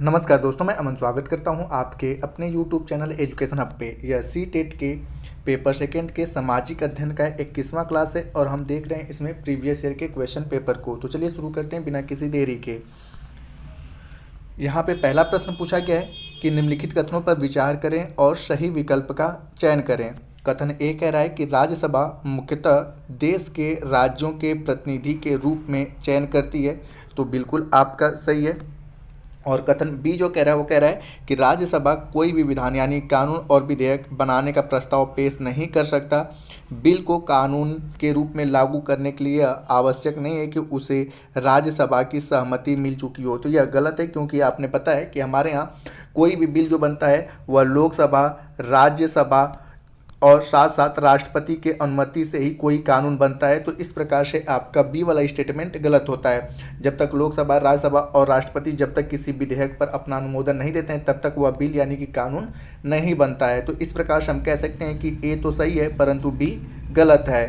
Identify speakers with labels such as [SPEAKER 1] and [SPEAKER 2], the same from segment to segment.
[SPEAKER 1] नमस्कार दोस्तों, मैं अमन स्वागत करता हूं आपके अपने YouTube चैनल एजुकेशन हब पे। यह सी-टेट के पेपर सेकंड के सामाजिक अध्ययन का 21वां क्लास है और हम देख रहे हैं इसमें प्रीवियस ईयर के क्वेश्चन पेपर को। तो चलिए शुरू करते हैं बिना किसी देरी के। यहाँ पे पहला प्रश्न पूछा गया है कि निम्नलिखित कथनों पर विचार करें और सही विकल्प का चयन करें। कथन ए कह रहा है कि राज्यसभा मुख्यतः देश के राज्यों के प्रतिनिधि के रूप में चयन करती है, तो बिल्कुल आपका सही है। और कथन बी जो कह रहा है वो कह रहा है कि राज्यसभा कोई भी विधान यानी कानून और विधेयक बनाने का प्रस्ताव पेश नहीं कर सकता। बिल को कानून के रूप में लागू करने के लिए आवश्यक नहीं है कि उसे राज्यसभा की सहमति मिल चुकी हो। तो यह गलत है, क्योंकि आपने पता है कि हमारे यहाँ कोई भी बिल जो बनता है वह लोकसभा, राज्यसभा और साथ साथ राष्ट्रपति के अनुमति से ही कोई कानून बनता है। तो इस प्रकार से आपका बी वाला स्टेटमेंट गलत होता है। जब तक लोकसभा, राज्यसभा और राष्ट्रपति जब तक किसी विधेयक पर अपना अनुमोदन नहीं देते हैं तब तक वह बिल यानी कि कानून नहीं बनता है। तो इस प्रकार से हम कह सकते हैं कि ए तो सही है परंतु बी गलत है।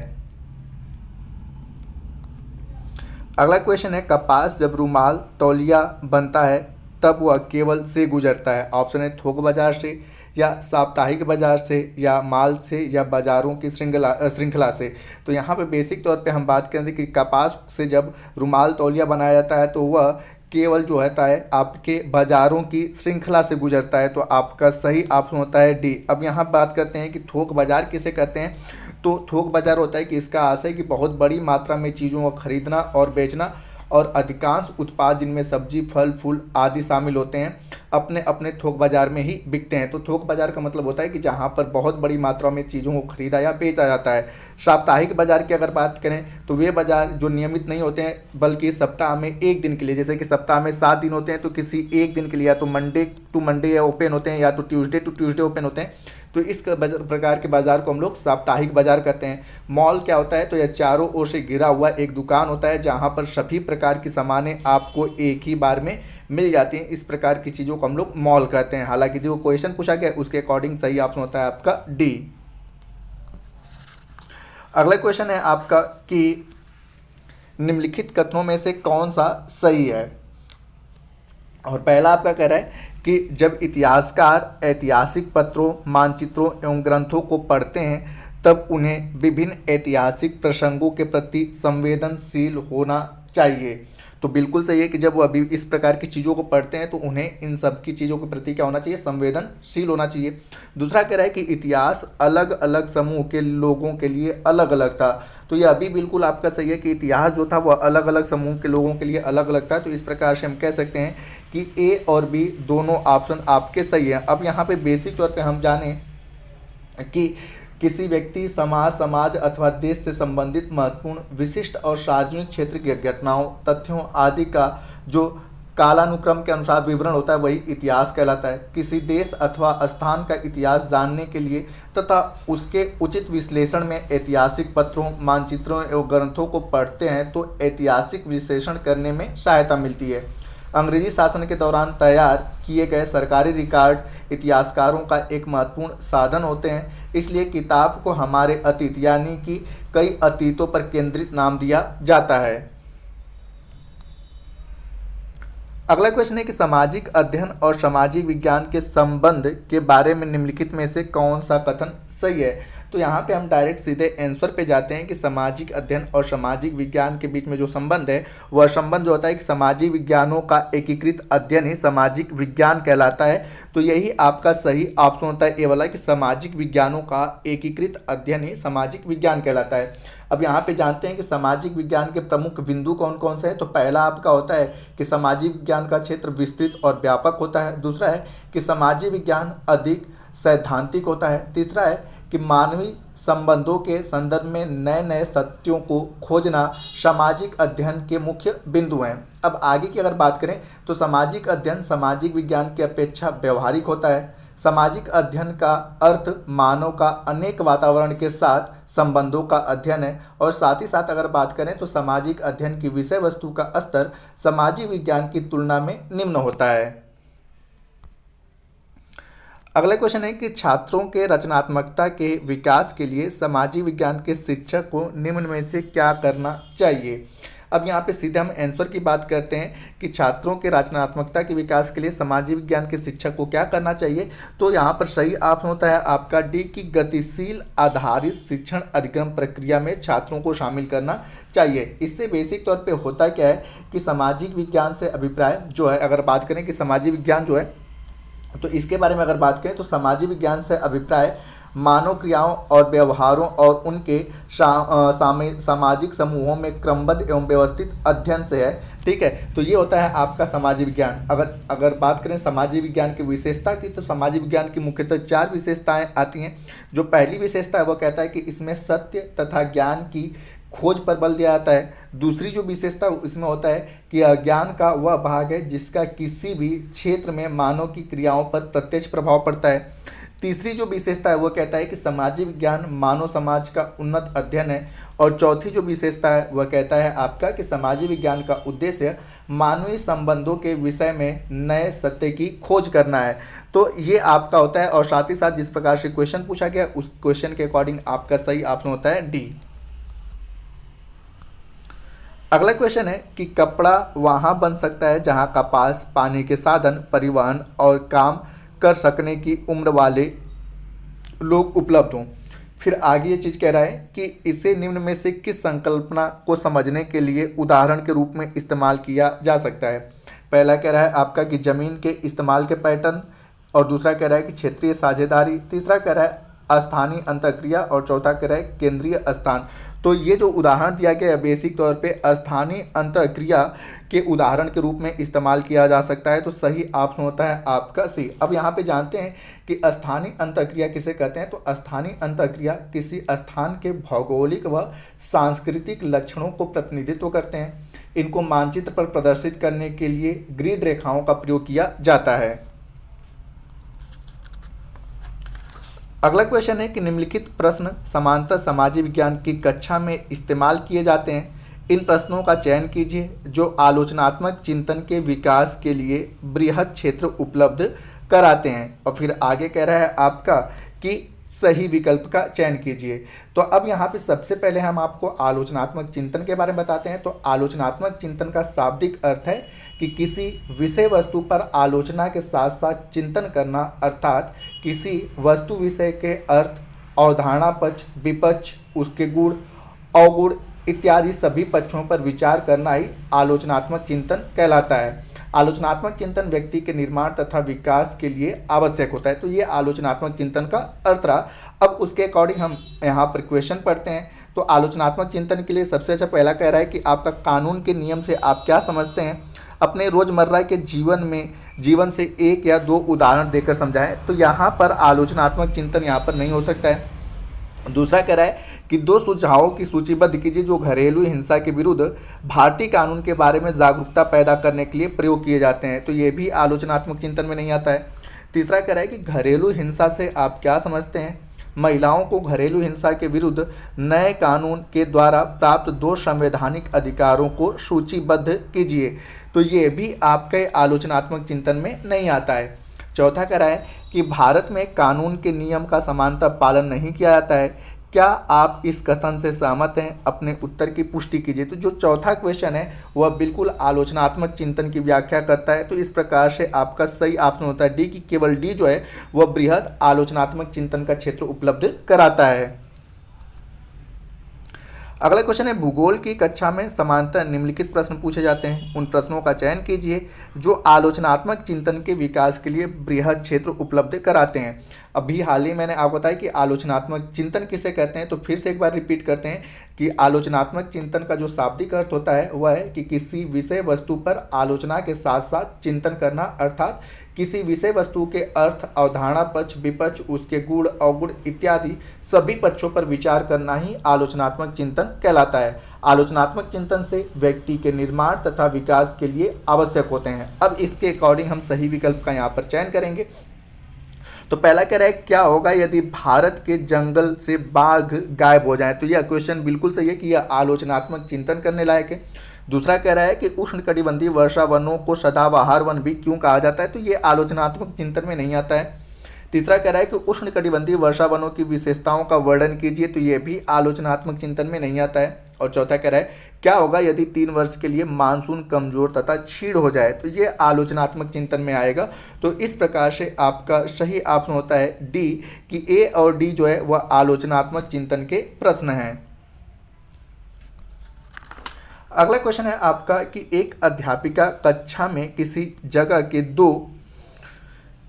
[SPEAKER 1] अगला क्वेश्चन है, कपास जब रुमाल तौलिया बनता है तब वह केवल से गुजरता है। ऑप्शन है थोक बाजार से या साप्ताहिक बाजार से या माल से या बाजारों की श्रृंखला से। तो यहाँ पे बेसिक तौर पे हम बात करें कि कपास से जब रुमाल तौलिया बनाया जाता है तो वह केवल जो होता है आपके बाजारों की श्रृंखला से गुजरता है। तो आपका सही ऑप्शन होता है डी। अब यहाँ बात करते हैं कि थोक बाजार किसे कहते हैं। तो थोक बाजार होता है कि इसका आशय कि बहुत बड़ी मात्रा में चीज़ों को खरीदना और बेचना, और अधिकांश उत्पाद जिनमें सब्जी, फल, फूल आदि शामिल होते हैं अपने अपने थोक बाजार में ही बिकते हैं। तो थोक बाजार का मतलब होता है कि जहां पर बहुत बड़ी मात्रा में चीज़ों को खरीदा या बेचा जाता है। साप्ताहिक बाजार की अगर बात करें तो वे बाजार जो नियमित नहीं होते हैं बल्कि सप्ताह में एक दिन के लिए, जैसे कि सप्ताह में 7 दिन होते हैं तो किसी एक दिन के लिए या तो मंडे टू मंडे ओपन होते हैं या तो ट्यूसडे टू ट्यूसडे ओपन होते हैं। तो इस प्रकार के बाजार को हम लोग साप्ताहिक बाजार कहते हैं। मॉल क्या होता है, तो यह चारों ओर से घिरा हुआ एक दुकान होता है जहां पर सभी प्रकार की सामानें आपको एक ही बार में मिल जाती हैं। इस प्रकार की चीज़ों को हम लोग मॉल कहते हैं। हालांकि जो क्वेश्चन पूछा गया उसके अकॉर्डिंग सही ऑप्शन होता है आपका डी। अगला क्वेश्चन है आपका कि निम्नलिखित कथनों में से कौन सा सही है। और पहला आपका कह रहा है कि जब इतिहासकार ऐतिहासिक पत्रों, मानचित्रों एवं ग्रंथों को पढ़ते हैं तब उन्हें विभिन्न ऐतिहासिक प्रसंगों के प्रति संवेदनशील होना चाहिए। तो बिल्कुल सही है कि जब वो अभी इस प्रकार की चीज़ों को पढ़ते हैं तो उन्हें इन सब की चीज़ों के प्रति क्या होना चाहिए, संवेदनशील होना चाहिए। दूसरा कह रहा है कि इतिहास अलग अलग समूह के लोगों के लिए अलग अलग था। तो यह अभी बिल्कुल आपका सही है कि इतिहास जो था वह अलग अलग समूह के लोगों के लिए अलग अलग था। तो इस प्रकार से हम कह सकते हैं कि ए और बी दोनों ऑप्शन आपके सही हैं। अब यहाँ पे बेसिक तौर पे हम जाने कि किसी व्यक्ति, समाज अथवा देश से संबंधित महत्वपूर्ण, विशिष्ट और सार्वजनिक क्षेत्र की घटनाओं, तथ्यों आदि का जो कालानुक्रम के अनुसार विवरण होता है वही इतिहास कहलाता है। किसी देश अथवा स्थान का इतिहास जानने के लिए तथा उसके उचित विश्लेषण में ऐतिहासिक पत्रों, मानचित्रों एवं ग्रंथों को पढ़ते हैं तो ऐतिहासिक विश्लेषण करने में सहायता मिलती है। अंग्रेजी शासन के दौरान तैयार किए गए सरकारी रिकॉर्ड इतिहासकारों का एक महत्वपूर्ण साधन होते हैं। इसलिए किताब को हमारे अतीत यानी कि कई अतीतों पर केंद्रित नाम दिया जाता है। अगला क्वेश्चन है कि सामाजिक अध्ययन और सामाजिक विज्ञान के संबंध के बारे में निम्नलिखित में से कौन सा कथन सही है। तो यहाँ पे हम डायरेक्ट सीधे आंसर पे जाते हैं कि सामाजिक अध्ययन और सामाजिक विज्ञान के बीच में जो संबंध है वह संबंध जो होता है कि सामाजिक विज्ञानों का एकीकृत अध्ययन ही सामाजिक विज्ञान कहलाता है। तो यही आपका सही ऑप्शन होता है ए वाला कि सामाजिक विज्ञानों का एकीकृत अध्ययन ही सामाजिक विज्ञान कहलाता है। अब यहाँ पे जानते हैं कि सामाजिक विज्ञान के प्रमुख बिंदु कौन कौन से हैं। तो पहला आपका होता है कि सामाजिक विज्ञान का क्षेत्र विस्तृत और व्यापक होता है। दूसरा है कि सामाजिक विज्ञान अधिक सैद्धांतिक होता है। तीसरा है कि मानवीय संबंधों के संदर्भ में नए नए सत्यों को खोजना सामाजिक अध्ययन के मुख्य बिंदु हैं। अब आगे की अगर बात करें तो सामाजिक अध्ययन सामाजिक विज्ञान की अपेक्षा व्यवहारिक होता है। सामाजिक अध्ययन का अर्थ मानव का अनेक वातावरण के साथ संबंधों का अध्ययन है। और साथ ही साथ अगर बात करें तो सामाजिक अध्ययन की विषय वस्तु का स्तर सामाजिक विज्ञान की तुलना में निम्न होता है। अगला क्वेश्चन है कि छात्रों के रचनात्मकता के विकास के लिए सामाजिक विज्ञान के शिक्षक को निम्न में से क्या करना चाहिए। अब यहाँ पे सीधे हम आंसर की बात करते हैं कि छात्रों के रचनात्मकता के विकास के लिए सामाजिक विज्ञान के शिक्षक को क्या करना चाहिए। तो यहाँ पर सही ऑप्शन होता है आपका डी की गतिशील आधारित शिक्षण अधिक्रम प्रक्रिया में छात्रों को शामिल करना चाहिए। इससे बेसिक तौर पे होता क्या है कि सामाजिक विज्ञान से अभिप्राय जो है, अगर बात करें कि सामाजिक विज्ञान जो है, तो इसके बारे में अगर बात करें तो सामाजिक विज्ञान से अभिप्राय मानव क्रियाओं और व्यवहारों और उनके सामाजिक समूहों में क्रमबद्ध एवं व्यवस्थित अध्ययन से है। ठीक है, तो ये होता है आपका सामाजिक विज्ञान। अगर बात करें सामाजिक विज्ञान की विशेषता की, तो सामाजिक विज्ञान की मुख्यतः 4 विशेषताएं आती हैं। जो पहली विशेषता है वो कहता है कि इसमें सत्य तथा ज्ञान की खोज पर बल दिया जाता है। दूसरी जो विशेषता इसमें होता है कि अज्ञान का वह भाग है जिसका किसी भी क्षेत्र में मानव की क्रियाओं पर प्रत्यक्ष प्रभाव पड़ता है। तीसरी जो विशेषता है वो कहता है कि सामाजिक विज्ञान मानव समाज का उन्नत अध्ययन है। और चौथी जो विशेषता है वह कहता है आपका कि सामाजिक विज्ञान का उद्देश्य मानवीय संबंधों के विषय में नए सत्य की खोज करना है। तो ये आपका होता है, और साथ ही साथ जिस प्रकार से क्वेश्चन पूछा गया उस क्वेश्चन के अकॉर्डिंग आपका सही ऑप्शन होता है डी। अगला क्वेश्चन है कि कपड़ा वहाँ बन सकता है जहाँ कपास, पानी के साधन, परिवहन और काम कर सकने की उम्र वाले लोग उपलब्ध हों। फिर आगे ये चीज़ कह रहा है कि इसे निम्न में से किस संकल्पना को समझने के लिए उदाहरण के रूप में इस्तेमाल किया जा सकता है। पहला कह रहा है आपका कि ज़मीन के इस्तेमाल के पैटर्न, और दूसरा कह रहा है कि क्षेत्रीय साझेदारी, तीसरा कह रहा है स्थानीय अंतःक्रिया, और चौथा कह रहा है केंद्रीय स्थान। तो ये जो उदाहरण दिया गया है बेसिक तौर पे स्थानीय अंतःक्रिया के उदाहरण के रूप में इस्तेमाल किया जा सकता है। तो सही ऑप्शन होता है आपका सी। अब यहाँ पे जानते हैं कि स्थानीय अंतःक्रिया किसे कहते हैं। तो स्थानीय अंतःक्रिया किसी स्थान के भौगोलिक व सांस्कृतिक लक्षणों को प्रतिनिधित्व करते हैं। इनको मानचित्र पर प्रदर्शित करने के लिए ग्रिड रेखाओं का प्रयोग किया जाता है। अगला क्वेश्चन है कि निम्नलिखित प्रश्न समांतर सामाजिक विज्ञान की कक्षा में इस्तेमाल किए जाते हैं। इन प्रश्नों का चयन कीजिए जो आलोचनात्मक चिंतन के विकास के लिए बृहद क्षेत्र उपलब्ध कराते हैं। और फिर आगे कह रहा है आपका कि सही विकल्प का चयन कीजिए। तो अब यहाँ पे सबसे पहले हम आपको आलोचनात्मक चिंतन के बारे में बताते हैं। तो आलोचनात्मक चिंतन का शाब्दिक अर्थ है कि किसी विषय वस्तु पर आलोचना के साथ साथ चिंतन करना, अर्थात किसी वस्तु विषय के अर्थ, अवधारणा पक्ष, विपक्ष, उसके गुण, अवगुण इत्यादि सभी पक्षों पर विचार करना ही आलोचनात्मक चिंतन कहलाता है। आलोचनात्मक चिंतन व्यक्ति के निर्माण तथा विकास के लिए आवश्यक होता है। तो ये आलोचनात्मक चिंतन का अर्थ रहा। अब उसके अकॉर्डिंग हम यहाँ पर क्वेश्चन पढ़ते हैं। तो आलोचनात्मक चिंतन के लिए सबसे अच्छा पहला कह रहा है कि आपका कानून के नियम से आप क्या समझते हैं। अपने रोजमर्रा के जीवन से 1 या 2 उदाहरण देकर समझाएं। तो यहाँ पर आलोचनात्मक चिंतन यहाँ पर नहीं हो सकता है। दूसरा कह रहा है कि 2 सुझावों की सूचीबद्ध कीजिए जो घरेलू हिंसा के विरुद्ध भारतीय कानून के बारे में जागरूकता पैदा करने के लिए प्रयोग किए जाते हैं। तो ये भी आलोचनात्मक चिंतन में नहीं आता है। तीसरा कह रहा है कि घरेलू हिंसा से आप क्या समझते हैं। महिलाओं को घरेलू हिंसा के विरुद्ध नए कानून के द्वारा प्राप्त 2 संवैधानिक अधिकारों को सूचीबद्ध कीजिए। तो ये भी आपके आलोचनात्मक चिंतन में नहीं आता है। चौथा कह रहा है कि भारत में कानून के नियम का समानता पालन नहीं किया जाता है। क्या आप इस कथन से सहमत हैं। अपने उत्तर की पुष्टि कीजिए। तो जो चौथा क्वेश्चन है वह बिल्कुल आलोचनात्मक चिंतन की व्याख्या करता है। तो इस प्रकार से आपका सही ऑप्शन होता है डी की केवल डी जो है वह बृहद आलोचनात्मक चिंतन का क्षेत्र उपलब्ध कराता है। अगला क्वेश्चन है भूगोल की कक्षा में समांतर निम्नलिखित प्रश्न पूछे जाते हैं। उन प्रश्नों का चयन कीजिए जो आलोचनात्मक चिंतन के विकास के लिए बृहद क्षेत्र उपलब्ध कराते हैं। अभी हाल ही मैंने आपको बताया कि आलोचनात्मक चिंतन किसे कहते हैं। तो फिर से एक बार रिपीट करते हैं कि आलोचनात्मक चिंतन का जो शाब्दिक अर्थ होता है वह है कि किसी विषय वस्तु पर आलोचना के साथ साथ चिंतन करना, अर्थात किसी विषय वस्तु के अर्थ, अवधारणा पक्ष, विपक्ष, उसके गुण, अवगुण इत्यादि सभी पक्षों पर विचार करना ही आलोचनात्मक चिंतन कहलाता है। आलोचनात्मक चिंतन से व्यक्ति के निर्माण तथा विकास के लिए आवश्यक होते हैं। अब इसके अकॉर्डिंग हम सही विकल्प का यहाँ पर चयन करेंगे। तो पहला कह रहा है क्या होगा यदि भारत के जंगल से बाघ गायब हो जाए। तो यह क्वेश्चन बिल्कुल सही है कि यह आलोचनात्मक चिंतन करने लायक है। दूसरा कह रहा है कि उष्णकटिबंधीय वर्षा वनों को सदाबहार वन भी क्यों कहा जाता है। तो ये आलोचनात्मक चिंतन में नहीं आता है। तीसरा कह रहा है कि उष्णकटिबंधीय वर्षा वनों की विशेषताओं का वर्णन कीजिए, तो ये भी आलोचनात्मक चिंतन में नहीं आता है। और चौथा कह रहा है क्या होगा यदि 3 वर्ष के लिए मानसून कमजोर तथा क्षीण हो जाए, तो ये आलोचनात्मक चिंतन में आएगा। तो इस प्रकार से आपका सही ऑप्शन होता है डी, कि ए और डी जो है वह आलोचनात्मक चिंतन के प्रश्न हैं। अगला क्वेश्चन है आपका कि एक अध्यापिका कक्षा में किसी जगह के 2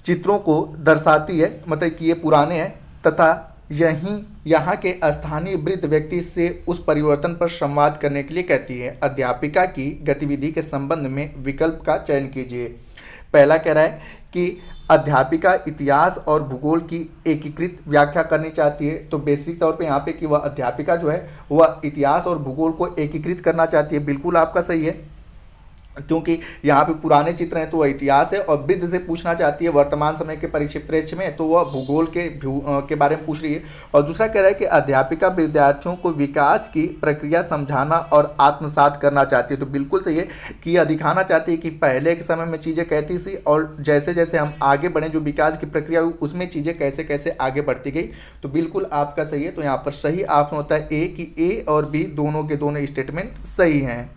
[SPEAKER 1] चित्रों को दर्शाती है, मतलब कि ये पुराने हैं, तथा यहाँ के स्थानीय वृद्ध व्यक्ति से उस परिवर्तन पर संवाद करने के लिए कहती है। अध्यापिका की गतिविधि के संबंध में विकल्प का चयन कीजिए। पहला कह रहा है कि अध्यापिका इतिहास और भूगोल की एकीकृत व्याख्या करनी चाहती है, तो बेसिक तौर पे यहाँ पे कि वह अध्यापिका जो है वह इतिहास और भूगोल को एकीकृत करना चाहती है। बिल्कुल आपका सही है, क्योंकि यहाँ पे पुराने चित्र हैं तो वह इतिहास है, और वृद्ध से पूछना चाहती है वर्तमान समय के परिप्रेक्ष्य में, तो वह भूगोल के बारे में पूछ रही है। और दूसरा कह रहा है कि अध्यापिका विद्यार्थियों को विकास की प्रक्रिया समझाना और आत्मसात करना चाहती है, तो बिल्कुल सही है कि यह दिखाना चाहती है कि पहले के समय में चीज़ें कहती थी और जैसे जैसे हम आगे बढ़े जो विकास की प्रक्रिया हुई उसमें चीज़ें कैसे कैसे आगे बढ़ती गई। तो बिल्कुल आपका सही है। तो यहाँ पर सही ऑप्शन होता है ए, कि ए और बी दोनों के दोनों स्टेटमेंट सही हैं।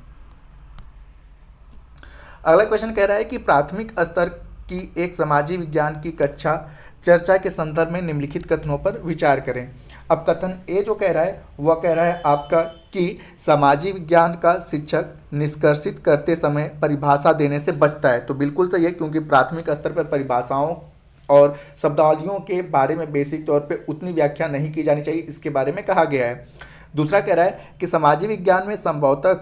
[SPEAKER 1] अगला क्वेश्चन कह रहा है कि प्राथमिक स्तर की एक सामाजिक विज्ञान की कक्षा चर्चा के संदर्भ में निम्नलिखित कथनों पर विचार करें। अब कथन ए जो कह रहा है वह कह रहा है आपका कि सामाजिक विज्ञान का शिक्षक निष्कर्षित करते समय परिभाषा देने से बचता है, तो बिल्कुल सही है, क्योंकि प्राथमिक स्तर पर परिभाषाओं और शब्दावलियों के बारे में बेसिक तौर पे उतनी व्याख्या नहीं की जानी चाहिए, इसके बारे में कहा गया है। दूसरा कह रहा है कि सामाजिक विज्ञान में संभवतः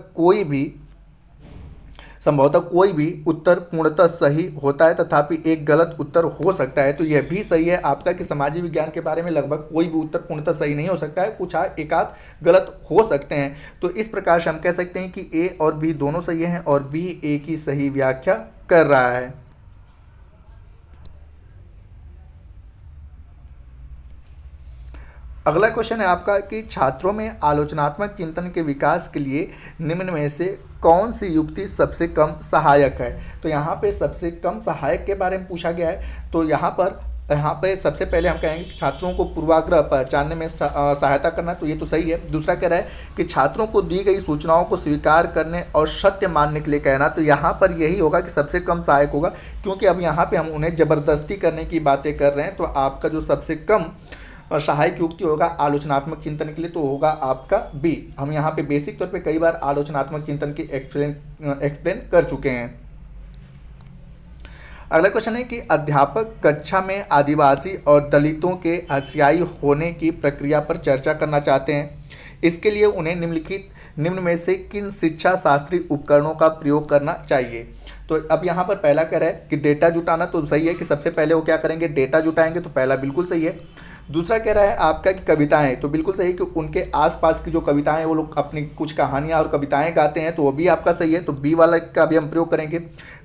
[SPEAKER 1] कोई भी उत्तर पूर्णतः सही होता है, तथापि एक गलत उत्तर हो सकता है, तो यह भी सही है आपका कि सामाजिक विज्ञान के बारे में लगभग कोई भी उत्तर पूर्णतः सही नहीं हो सकता है, कुछ एक आध गलत हो सकते हैं। तो इस प्रकार से हम कह सकते हैं कि ए और बी दोनों सही हैं और बी ए की सही व्याख्या कर रहा है। अगला क्वेश्चन है आपका कि छात्रों में आलोचनात्मक चिंतन के विकास के लिए निम्न में से कौन सी युक्ति सबसे कम सहायक है। तो यहाँ पे सबसे कम सहायक के बारे में पूछा गया है। तो यहाँ पे सबसे पहले हम कहेंगे कि छात्रों को पूर्वाग्रह पहचानने में सहायता करना, तो ये तो सही है। दूसरा कह रहा है कि छात्रों को दी गई सूचनाओं को स्वीकार करने और सत्य मानने के लिए कहना, तो यहाँ पर यही होगा कि सबसे कम सहायक होगा, क्योंकि अब यहाँ पे हम उन्हें ज़बरदस्ती करने की बातें कर रहे हैं। तो आपका जो सबसे कम सहायक युक्ति होगा आलोचनात्मक चिंतन के लिए तो होगा आपका बी। हम यहाँ पे बेसिक तौर पे कई बार आलोचनात्मक चिंतन की एक्सप्लेन कर चुके हैं। अगला क्वेश्चन है कि अध्यापक कक्षा में आदिवासी और दलितों के हत्याई होने की प्रक्रिया पर चर्चा करना चाहते हैं। इसके लिए उन्हें निम्न में से किन शिक्षा शास्त्रीय उपकरणों का प्रयोग करना चाहिए। तो अब यहाँ पर पहला कह रहा है कि डेटा जुटाना, तो सही है कि सबसे पहले वो क्या करेंगे, डेटा जुटाएंगे, तो पहला बिल्कुल सही है। दूसरा कह रहा है आपका कि कविताएं, तो बिल्कुल सही कि उनके आसपास की जो कविताएं वो लोग अपनी कुछ कहानियां और कविताएं गाते हैं, तो वो भी आपका सही है। तो बी वाला का भी हम प्रयोग करेंगे।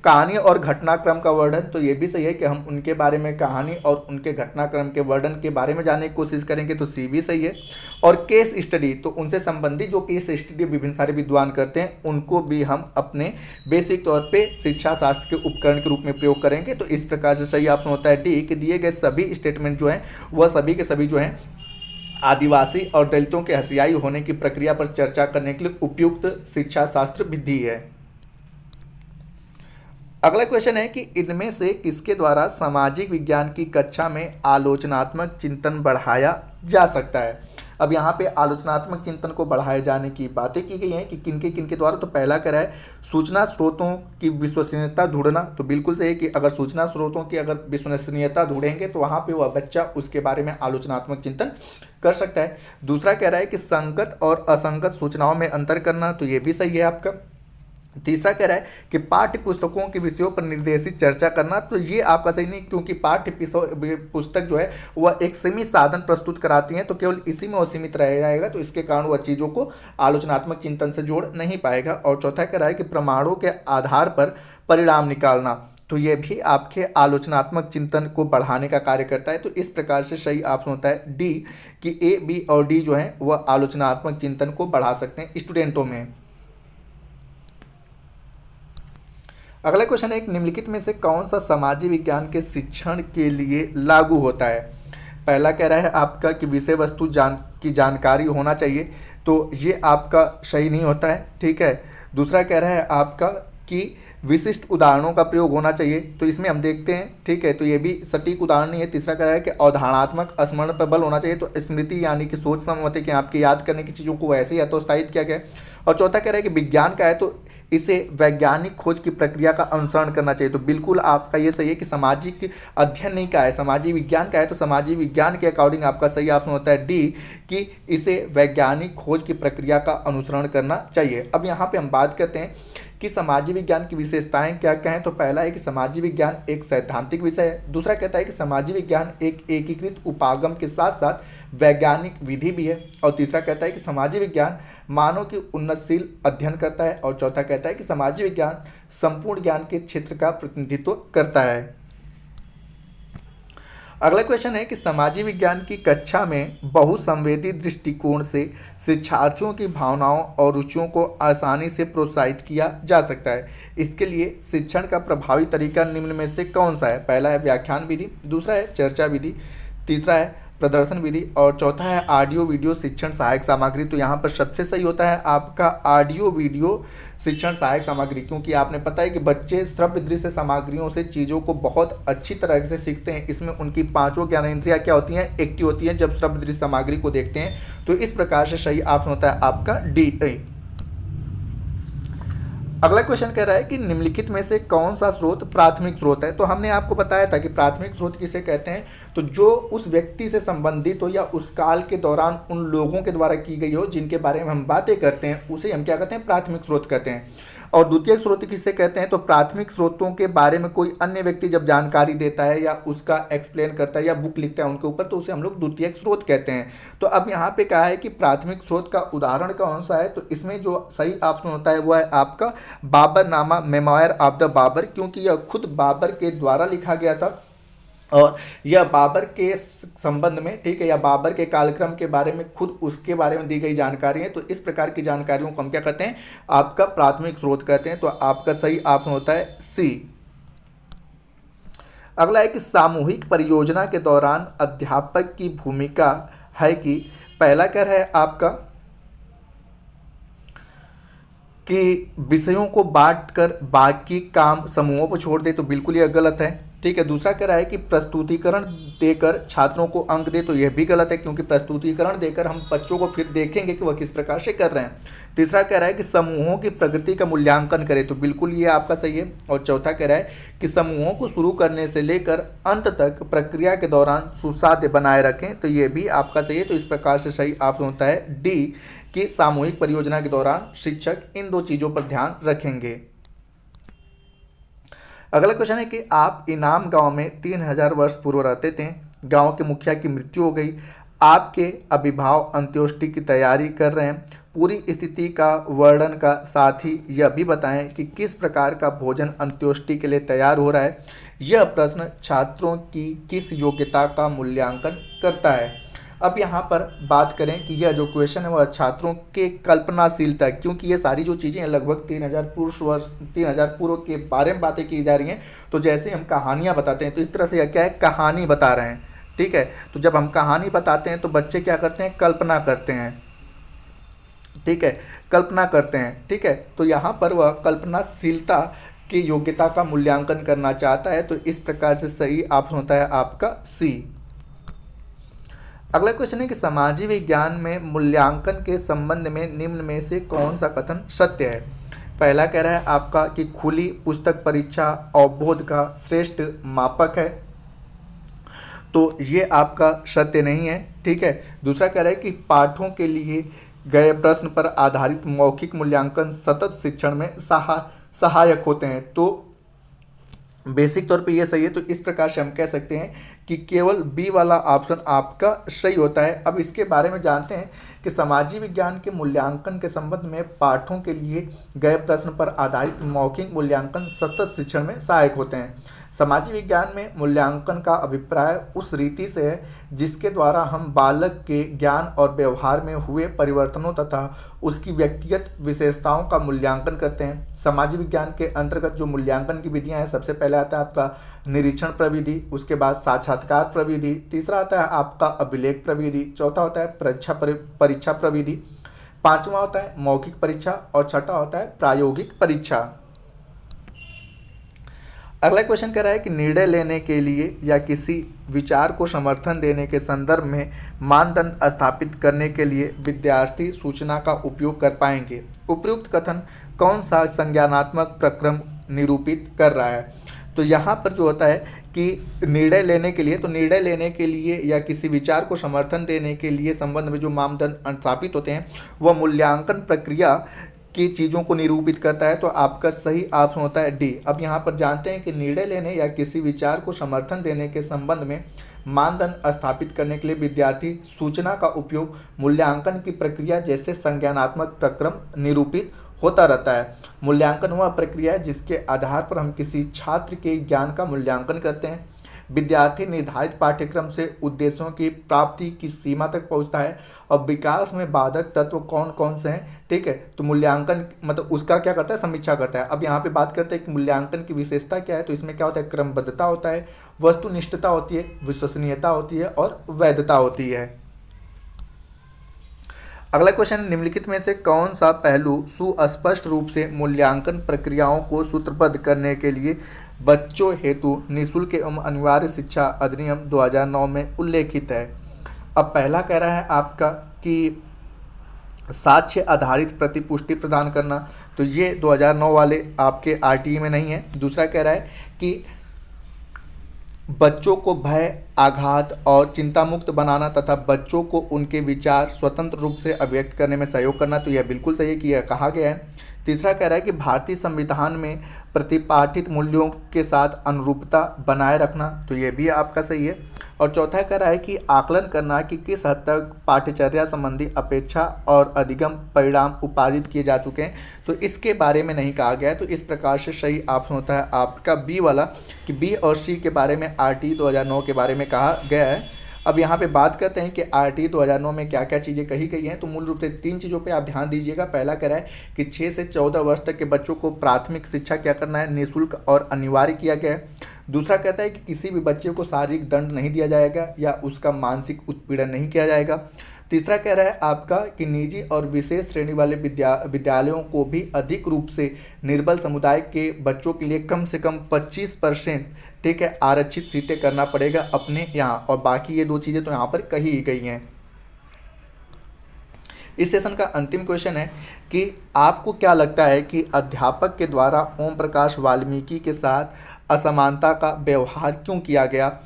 [SPEAKER 1] कहानी और घटनाक्रम का वर्णन, तो ये भी सही है कि हम उनके बारे में कहानी और उनके घटनाक्रम के वर्णन के बारे में जानने की कोशिश करेंगे, तो सी भी सही है। और केस स्टडी, तो उनसे संबंधित जो केस स्टडी विभिन्न सारे विद्वान करते हैं उनको भी हम अपने बेसिक तौर पे शिक्षा शास्त्र के उपकरण के रूप में प्रयोग करेंगे। तो इस प्रकार से सही ऑप्शन होता है डी, कि दिए गए सभी स्टेटमेंट जो हैं वह सभी के सभी जो हैं आदिवासी और दलितों के हत्याई होने की प्रक्रिया पर चर्चा करने के लिए उपयुक्त शिक्षा शास्त्र विधि है। अगला क्वेश्चन है कि इनमें से किसके द्वारा सामाजिक विज्ञान की कक्षा में आलोचनात्मक चिंतन बढ़ाया जा सकता है। अब यहाँ पे आलोचनात्मक चिंतन को बढ़ाए जाने की बातें की गई हैं कि किनके द्वारा। तो पहला कह रहा है सूचना स्रोतों की विश्वसनीयता ढूंढना, तो बिल्कुल सही है कि अगर सूचना स्रोतों की अगर विश्वसनीयता ढूंढेंगे तो वहाँ पे वह बच्चा उसके बारे में आलोचनात्मक चिंतन कर सकता है। दूसरा कह रहा है कि संगत और असंगत सूचनाओं में अंतर करना, तो ये भी सही है आपका। तीसरा कह रहा है कि पाठ्य पुस्तकों के विषयों पर निर्देशित चर्चा करना, तो ये आपका सही नहीं, क्योंकि पाठ्य पुस्तक जो है वह एक सीमित साधन प्रस्तुत कराती हैं, तो केवल इसी में वो सीमित रह जाएगा, तो इसके कारण वह चीज़ों को आलोचनात्मक चिंतन से जोड़ नहीं पाएगा। और चौथा कह रहा है कि प्रमाणों के आधार पर परिणाम निकालना, तो ये भी आपके आलोचनात्मक चिंतन को बढ़ाने का कार्य करता है। तो इस प्रकार से सही ऑप्शन होता है डी, कि ए, बी और डी जो है वह आलोचनात्मक चिंतन को बढ़ा सकते हैं स्टूडेंटों में। अगला क्वेश्चन है, एक निम्नलिखित में से कौन सा सामाजिक विज्ञान के शिक्षण के लिए लागू होता है। पहला कह रहा है आपका कि विषय वस्तु की जानकारी होना चाहिए, तो ये आपका सही नहीं होता है, ठीक है। दूसरा कह रहा है आपका कि विशिष्ट उदाहरणों का प्रयोग होना चाहिए, तो इसमें हम देखते हैं, ठीक है, तो ये भी सटीक उदाहरण नहीं है। तीसरा कह रहा है कि अवधारणात्मक स्मरण पर बल होना चाहिए, तो स्मृति यानी कि सोच समझते कि आपके याद करने की चीज़ों को वैसे ही हतोत्साहित किया गया है। और चौथा कह रहा है कि विज्ञान का है तो इसे वैज्ञानिक खोज की प्रक्रिया का अनुसरण करना चाहिए, तो बिल्कुल आपका ये सही है कि सामाजिक अध्ययन नहीं का है, सामाजिक विज्ञान का है, तो सामाजिक विज्ञान के अकॉर्डिंग आपका सही ऑप्शन होता है डी, कि इसे वैज्ञानिक खोज की प्रक्रिया का अनुसरण करना चाहिए। अब यहाँ पे हम बात करते हैं कि सामाजिक विज्ञान की विशेषताएं क्या क्या हैं। तो पहला है कि सामाजिक विज्ञान एक सैद्धांतिक विषय है। दूसरा कहता है कि सामाजिक विज्ञान एक एकीकृत उपागम के साथ साथ वैज्ञानिक विधि भी है। और तीसरा कहता है कि सामाजिक विज्ञान मानव की उन्नतशील अध्ययन करता है। और चौथा कहता है कि सामाजिक विज्ञान संपूर्ण ज्ञान के क्षेत्र का प्रतिनिधित्व करता है। अगला क्वेश्चन है कि सामाजिक विज्ञान की कक्षा में बहुसंवेदी दृष्टिकोण से शिक्षार्थियों की भावनाओं और रुचियों को आसानी से प्रोत्साहित किया जा सकता है। इसके लिए शिक्षण का प्रभावी तरीका निम्न में से कौन सा है। पहला है व्याख्यान विधि, दूसरा है चर्चा विधि, तीसरा है प्रदर्शन विधि और चौथा है ऑडियो वीडियो शिक्षण सहायक सामग्री। तो यहाँ पर सबसे सही होता है आपका ऑडियो वीडियो शिक्षण सहायक सामग्री, क्योंकि आपने पता है कि बच्चे श्रव्य दृश्य सामग्रियों से चीज़ों को बहुत अच्छी तरह से सीखते हैं। इसमें उनकी पांचों ज्ञानेंद्रियाँ क्या होती हैं, एक्टिव होती हैं जब श्रव्य दृश्य सामग्री को देखते हैं। तो इस प्रकार से सही ऑप्शन होता है आपका डी। अगला क्वेश्चन कह रहा है कि निम्नलिखित में से कौन सा स्रोत प्राथमिक स्रोत है। तो हमने आपको बताया था कि प्राथमिक स्रोत किसे कहते हैं, तो जो उस व्यक्ति से संबंधित हो या उस काल के दौरान उन लोगों के द्वारा की गई हो जिनके बारे में हम बातें करते हैं, उसे हम क्या कहते हैं, प्राथमिक स्रोत कहते हैं। और द्वितीयक स्रोत किससे कहते हैं, तो प्राथमिक स्रोतों के बारे में कोई अन्य व्यक्ति जब जानकारी देता है या उसका एक्सप्लेन करता है या बुक लिखता है उनके ऊपर, तो उसे हम लोग द्वितीयक स्रोत कहते हैं। तो अब यहाँ पे कहा है कि प्राथमिक स्रोत का उदाहरण कौन सा है, तो इसमें जो सही ऑप्शन होता है वो है आपका Baburnama, memoir of the Babur, क्योंकि यह खुद बाबर के द्वारा लिखा गया था और यह बाबर के संबंध में, ठीक है, या बाबर के कालक्रम के बारे में खुद उसके बारे में दी गई जानकारी है। तो इस प्रकार की जानकारियों को हम क्या कहते हैं, आपका प्राथमिक स्रोत कहते हैं। तो आपका सही ऑप्शन होता है सी। अगला है कि सामूहिक परियोजना के दौरान अध्यापक की भूमिका है कि पहला क्या है आपका कि विषयों को बांटकर बाकी काम समूहों पर छोड़ दे, तो बिल्कुल यह गलत है, ठीक है। दूसरा कह रहा है कि प्रस्तुतिकरण देकर छात्रों को अंक दे, तो यह भी गलत है, क्योंकि प्रस्तुतिकरण देकर हम बच्चों को फिर देखेंगे कि वह किस प्रकार से कर रहे हैं। तीसरा कह रहा है कि समूहों की प्रगति का मूल्यांकन करें, तो बिल्कुल ये आपका सही है। और चौथा कह रहा है कि समूहों को शुरू करने से लेकर अंत तक प्रक्रिया के दौरान सुसाध्य बनाए रखें, तो ये भी आपका सही है। तो इस प्रकार से सही ऑप्शन होता है डी, कि सामूहिक परियोजना के दौरान शिक्षक इन दो चीज़ों पर ध्यान रखेंगे। अगला क्वेश्चन है कि आप इनाम गांव में 3000 वर्ष पूर्व रहते थे, गांव के मुखिया की मृत्यु हो गई, आपके अभिभाव अंत्योष्टि की तैयारी कर रहे हैं, पूरी स्थिति का वर्णन का साथ ही यह भी बताएं कि किस प्रकार का भोजन अंत्योष्टि के लिए तैयार हो रहा है। यह प्रश्न छात्रों की किस योग्यता का मूल्यांकन करता है। अब यहाँ पर बात करें कि यह जो क्वेश्चन है वह छात्रों के कल्पनाशीलता, क्योंकि ये सारी जो चीज़ें हैं लगभग 3000 पूर्व के बारे में बातें की जा रही हैं। तो जैसे हम कहानियाँ बताते हैं तो एक तरह से यह क्या है, कहानी बता रहे हैं, ठीक है। तो जब हम कहानी बताते हैं तो बच्चे क्या करते हैं, कल्पना करते हैं, ठीक है, कल्पना करते हैं, ठीक है। तो यहाँ पर वह कल्पनाशीलता की योग्यता का मूल्यांकन करना चाहता है। तो इस प्रकार से सही ऑप्शन होता है आपका सी। अगला क्वेश्चन है कि सामाजिक विज्ञान में मूल्यांकन के संबंध में निम्न में से कौन सा कथन सत्य है। पहला कह रहा है आपका कि खुली पुस्तक परीक्षा अवबोध का श्रेष्ठ मापक है, तो ये आपका सत्य नहीं है, ठीक है। दूसरा कह रहा है कि पाठों के लिए गए प्रश्न पर आधारित मौखिक मूल्यांकन सतत शिक्षण में सहायक होते हैं, तो बेसिक तौर पे ये सही है। तो इस प्रकार से हम कह सकते हैं कि केवल बी वाला ऑप्शन आपका सही होता है। अब इसके बारे में जानते हैं कि सामाजिक विज्ञान के मूल्यांकन के संबंध में पाठों के लिए गए प्रश्न पर आधारित मौखिक मूल्यांकन सतत शिक्षण में सहायक होते हैं। सामाजिक विज्ञान में मूल्यांकन का अभिप्राय उस रीति से है जिसके द्वारा हम बालक के ज्ञान और व्यवहार में हुए परिवर्तनों तथा उसकी व्यक्तिगत विशेषताओं का मूल्यांकन करते हैं। सामाजिक विज्ञान के अंतर्गत जो मूल्यांकन की विधियां हैं, सबसे पहले आता है आपका निरीक्षण प्रविधि, उसके बाद साक्षात्कार प्रविधि, तीसरा आता है आपका अभिलेख प्रविधि, चौथा होता है परीक्षा प्रविधि, पांचवा होता है मौखिक परीक्षा और छठा होता है प्रायोगिक परीक्षा। अगला क्वेश्चन कह रहा है कि निर्णय लेने के लिए या किसी विचार को समर्थन देने के संदर्भ में मानदंड स्थापित करने के लिए विद्यार्थी सूचना का उपयोग कर पाएंगे। उपयुक्त कथन कौन सा संज्ञानात्मक प्रक्रम निरूपित कर रहा है? तो यहाँ पर जो होता है कि निर्णय लेने के लिए, तो निर्णय लेने के लिए या किसी विचार को समर्थन देने के लिए संबंध में जो मानदंड स्थापित होते हैं वह मूल्यांकन प्रक्रिया की चीज़ों को निरूपित करता है। तो आपका सही ऑप्शन होता है डी। अब यहाँ पर जानते हैं कि निर्णय लेने या किसी विचार को समर्थन देने के संबंध में मानदंड स्थापित करने के लिए विद्यार्थी सूचना का उपयोग मूल्यांकन की प्रक्रिया जैसे संज्ञानात्मक प्रक्रम निरूपित होता रहता है। मूल्यांकन वह प्रक्रिया है जिसके आधार पर हम किसी छात्र के ज्ञान का मूल्यांकन करते हैं। विद्यार्थी निर्धारित पाठ्यक्रम से उद्देश्यों की प्राप्ति की सीमा तक पहुंचता है और विकास में बाधक तत्व कौन कौन से हैं, ठीक है। तो मूल्यांकन मतलब उसका क्या करता है, समीक्षा करता है। अब यहाँ पे बात करते हैं कि मूल्यांकन की विशेषता क्या है। तो इसमें क्या होता है, क्रमबद्धता होता है, वस्तुनिष्ठता होती है, विश्वसनीयता होती है और वैधता होती है। अगला क्वेश्चन, निम्नलिखित में से कौन सा पहलू सुस्पष्ट रूप से मूल्यांकन प्रक्रियाओं को सूत्रबद्ध करने के लिए बच्चों हेतु निःशुल्क एवं अनिवार्य शिक्षा अधिनियम 2009 में उल्लेखित है? अब पहला कह रहा है आपका कि साक्ष्य आधारित प्रतिपुष्टि प्रदान करना, तो ये 2009 वाले आपके आरटीई में नहीं है। दूसरा कह रहा है कि बच्चों को भय, आघात और चिंता मुक्त बनाना तथा बच्चों को उनके विचार स्वतंत्र रूप से अभिव्यक्त करने में सहयोग करना, तो यह बिल्कुल सही है कि यह कहा गया है। तीसरा कह रहा है कि भारतीय संविधान में प्रतिपादित मूल्यों के साथ अनुरूपता बनाए रखना, तो यह भी आपका सही है। और चौथा कह रहा है कि आकलन करना कि किस हद तक पाठ्यचर्या संबंधी अपेक्षा और अधिगम परिणाम उपार्जित किए जा चुके हैं, तो इसके बारे में नहीं कहा गया है। तो इस प्रकार से सही ऑप्शन होता है आपका बी वाला कि बी और सी के बारे में आरटीई 2009 के बारे में कहा गया है। अब यहाँ पे बात करते हैं कि आरटीई 2009 में क्या क्या चीज़ें कही गई हैं। तो मूल रूप से 3 चीज़ों पे आप ध्यान दीजिएगा। पहला कह रहा है कि 6 से 14 वर्ष तक के बच्चों को प्राथमिक शिक्षा क्या करना है, निःशुल्क और अनिवार्य किया गया है। दूसरा कहता है कि किसी भी बच्चे को शारीरिक दंड नहीं दिया जाएगा या उसका मानसिक उत्पीड़न नहीं किया जाएगा। तीसरा कह रहा है आपका कि निजी और विशेष श्रेणी वाले विद्यालयों को भी अधिक रूप से निर्बल समुदाय के बच्चों के लिए कम से कम 25%, ठीक है, आरक्षित सीटें करना पड़ेगा अपने यहाँ। और बाकी ये 2 चीज़ें तो यहाँ पर कही गई हैं। इस सेशन का अंतिम क्वेश्चन है कि आपको क्या लगता है कि अध्यापक के द्वारा ओम प्रकाश वाल्मीकि के साथ असमानता का व्यवहार क्यों किया गया?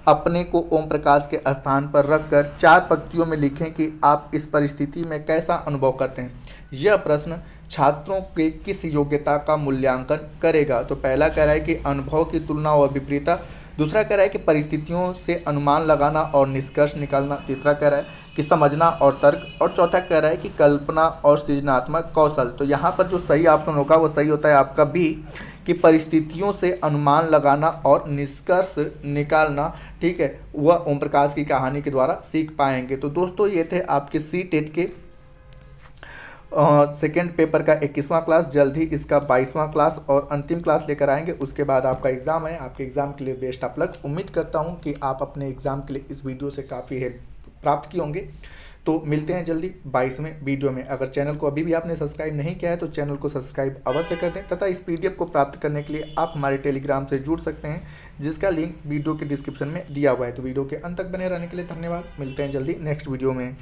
[SPEAKER 1] अपने को ओम प्रकाश के स्थान पर रखकर 4 पंक्तियों में लिखें कि आप इस परिस्थिति में कैसा अनुभव करते हैं। यह प्रश्न छात्रों के किस योग्यता का मूल्यांकन करेगा? तो पहला कह रहा है कि अनुभव की तुलना और विपरीतता, दूसरा कह रहा है कि परिस्थितियों से अनुमान लगाना और निष्कर्ष निकालना, तीसरा कह रहा है कि समझना और तर्क, और चौथा कह रहा है कि कल्पना और सृजनात्मक कौशल। तो यहाँ पर जो सही ऑप्शन होगा वो सही होता है आपका बी कि परिस्थितियों से अनुमान लगाना और निष्कर्ष निकालना, ठीक है, वह ओम प्रकाश की कहानी के द्वारा सीख पाएंगे। तो दोस्तों ये थे आपके सी-टेट के सेकेंड पेपर का 21वां क्लास। जल्द ही इसका 22वां क्लास और अंतिम क्लास लेकर आएंगे। उसके बाद आपका एग्ज़ाम है। आपके एग्ज़ाम के लिए बेस्ट ऑफ लक। उम्मीद करता हूं कि आप अपने एग्ज़ाम के लिए इस वीडियो से काफ़ी हेल्प प्राप्त किए होंगे। तो मिलते हैं जल्दी 22वें वीडियो में। अगर चैनल को अभी भी आपने सब्सक्राइब नहीं किया है तो चैनल को सब्सक्राइब अवश्य कर दें तथा इस PDF को प्राप्त करने के लिए आप हमारे टेलीग्राम से जुड़ सकते हैं, जिसका लिंक वीडियो के डिस्क्रिप्शन में दिया हुआ है। तो वीडियो के अंत तक बने रहने के लिए धन्यवाद। मिलते हैं जल्दी नेक्स्ट वीडियो में।